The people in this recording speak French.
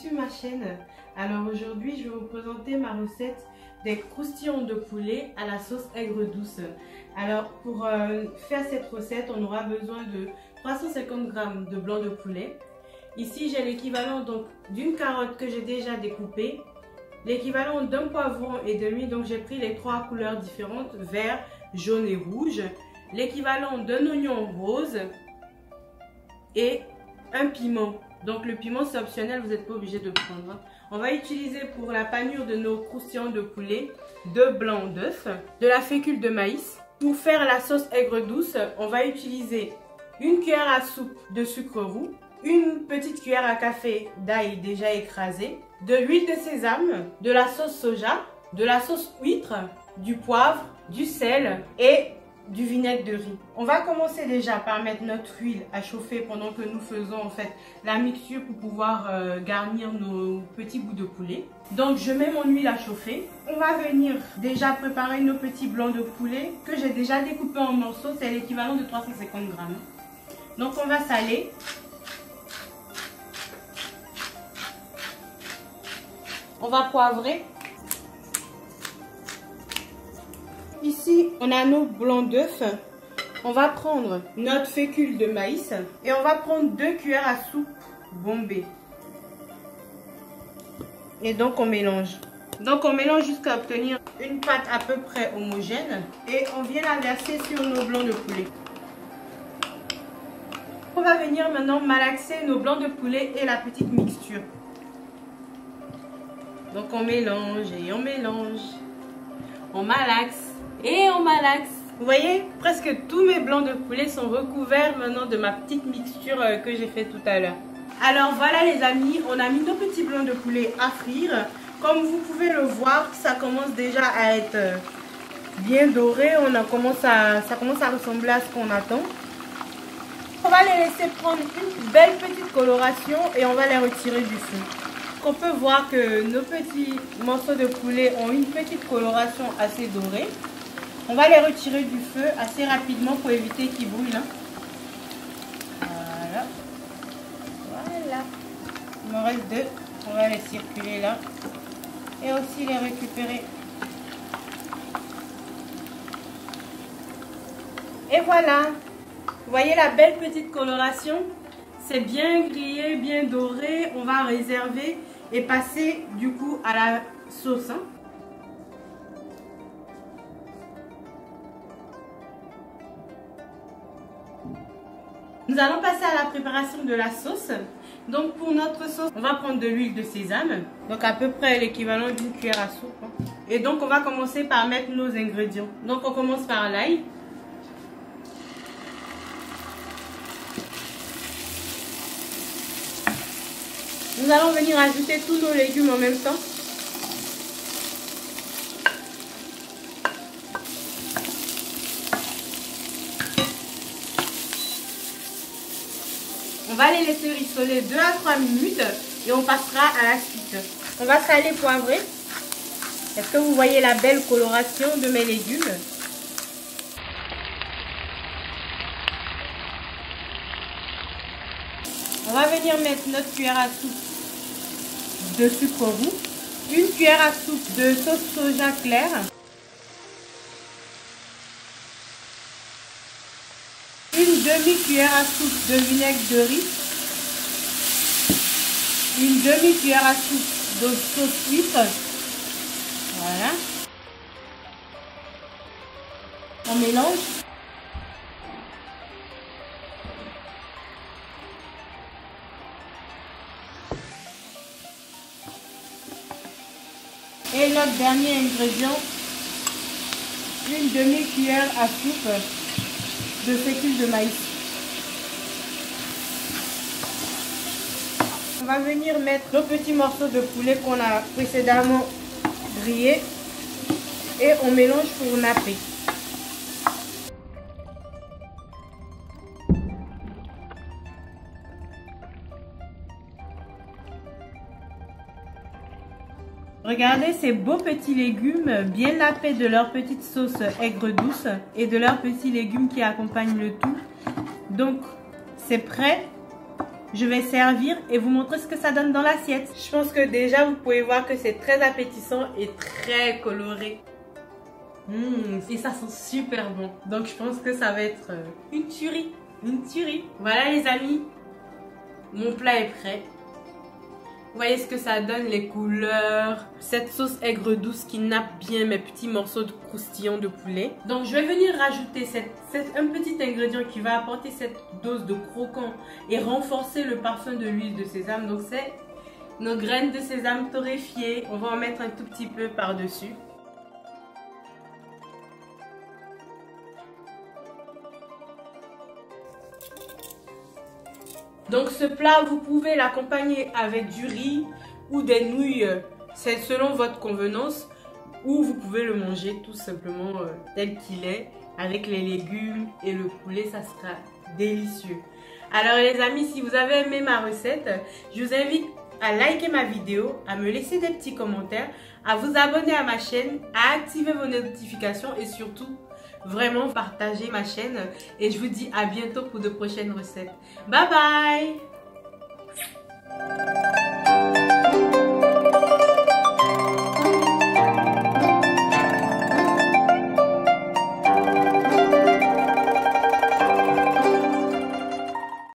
sur ma chaîne. Alors aujourd'hui je vais vous présenter ma recette des croustillons de poulet à la sauce aigre douce. Alors pour faire cette recette on aura besoin de 350 g de blanc de poulet. Ici j'ai l'équivalent donc d'une carotte que j'ai déjà découpée, l'équivalent d'un poivron et demi, donc j'ai pris les trois couleurs différentes, vert, jaune et rouge, l'équivalent d'un oignon rose et un piment. Donc le piment c'est optionnel, vous n'êtes pas obligé de prendre. On va utiliser pour la panure de nos croustillons de poulet 2 blancs d'œufs, de la fécule de maïs. Pour faire la sauce aigre douce, on va utiliser une cuillère à soupe de sucre roux, une petite cuillère à café d'ail déjà écrasé, de l'huile de sésame, de la sauce soja, de la sauce huître, du poivre, du sel et du vinaigre de riz. On va commencer déjà par mettre notre huile à chauffer pendant que nous faisons en fait la mixture pour pouvoir garnir nos petits bouts de poulet. Donc je mets mon huile à chauffer. On va venir déjà préparer nos petits blancs de poulet que j'ai déjà découpés en morceaux. C'est l'équivalent de 350 g. Donc on va saler. On va poivrer. Ici, on a nos blancs d'œufs. On va prendre notre fécule de maïs et on va prendre 2 cuillères à soupe bombées. Et donc on mélange. Donc on mélange jusqu'à obtenir une pâte à peu près homogène et on vient la verser sur nos blancs de poulet. On va venir maintenant malaxer nos blancs de poulet et la petite mixture. Donc on mélange et on mélange. On malaxe. Et on malaxe. Vous voyez, presque tous mes blancs de poulet sont recouverts maintenant de ma petite mixture que j'ai fait tout à l'heure. Alors voilà les amis, on a mis nos petits blancs de poulet à frire. Comme vous pouvez le voir, ça commence déjà à être bien doré. Ça commence à ressembler à ce qu'on attend. On va les laisser prendre une belle petite coloration et on va les retirer du feu. On peut voir que nos petits morceaux de poulet ont une petite coloration assez dorée. On va les retirer du feu assez rapidement pour éviter qu'ils brûlent. Voilà. Voilà. Il me reste 2. On va les circuler là. Et aussi les récupérer. Et voilà. Vous voyez la belle petite coloration? C'est bien grillé, bien doré. On va réserver et passer du coup à la sauce. Nous allons passer à la préparation de la sauce. Donc pour notre sauce, on va prendre de l'huile de sésame. Donc à peu près l'équivalent d'une cuillère à soupe. Et donc on va commencer par mettre nos ingrédients. Donc on commence par l'ail. Nous allons venir ajouter tous nos légumes en même temps. On va les laisser rissoler 2 à 3 minutes et on passera à la suite. On va saler, poivrer. Est-ce que vous voyez la belle coloration de mes légumes? On va venir mettre notre cuillère à soupe de sucre roux, une cuillère à soupe de sauce soja claire, une demi-cuillère à soupe de vinaigre de riz, une demi-cuillère à soupe de sauce huître. Voilà. On mélange. Et notre dernier ingrédient, une demi-cuillère à soupe de fécule de maïs. On va venir mettre nos petits morceaux de poulet qu'on a précédemment grillés et on mélange pour napper. Regardez ces beaux petits légumes bien nappés de leur petite sauce aigre douce et de leurs petits légumes qui accompagnent le tout. Donc c'est prêt. je vais servir et vous montrer ce que ça donne dans l'assiette. Je pense que déjà vous pouvez voir que c'est très appétissant et très coloré. Et ça sent super bon. Donc je pense que ça va être une tuerie. Une tuerie. Voilà les amis, mon plat est prêt. Vous voyez ce que ça donne, les couleurs. Cette sauce aigre douce qui nappe bien mes petits morceaux de croustillant de poulet. Donc je vais venir rajouter un petit ingrédient qui va apporter cette dose de croquant et renforcer le parfum de l'huile de sésame. Donc c'est nos graines de sésame torréfiées. On va en mettre un tout petit peu par-dessus. Donc ce plat, vous pouvez l'accompagner avec du riz ou des nouilles, c'est selon votre convenance, ou vous pouvez le manger tout simplement tel qu'il est, avec les légumes et le poulet, ça sera délicieux. Alors les amis, si vous avez aimé ma recette, je vous invite à liker ma vidéo, à me laisser des petits commentaires, à vous abonner à ma chaîne, à activer vos notifications et surtout, vraiment partager ma chaîne. Et je vous dis à bientôt pour de prochaines recettes. Bye bye!